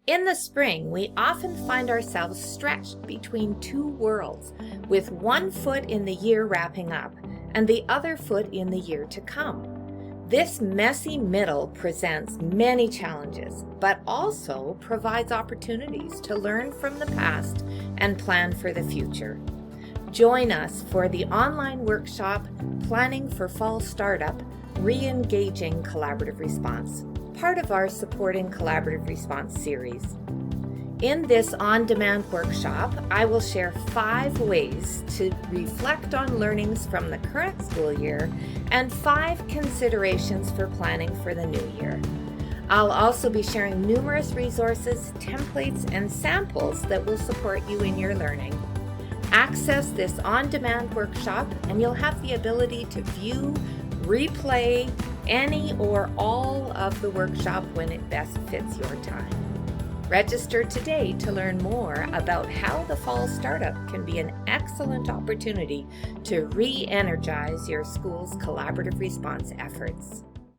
In the spring, we often find ourselves stretched between two worlds, with one foot in the year wrapping up and the other foot in the year to come. This messy middle presents many challenges, but also provides opportunities to learn from the past and plan for the future. Join us for the online workshop, Planning for Fall Startup, Re-engaging Collaborative Response, part of our Supporting Collaborative Response series. In this on-demand workshop, I will share 5 ways to reflect on learnings from the current school year and 5 considerations for planning for the new year. I'll also be sharing numerous resources, templates, and samples that will support you in your learning. Access this on-demand workshop and you'll have the ability to view, replay any or all of the workshop when it best fits your time. Register today to learn more about how the Fall Startup can be an excellent opportunity to re-energize your school's collaborative response efforts.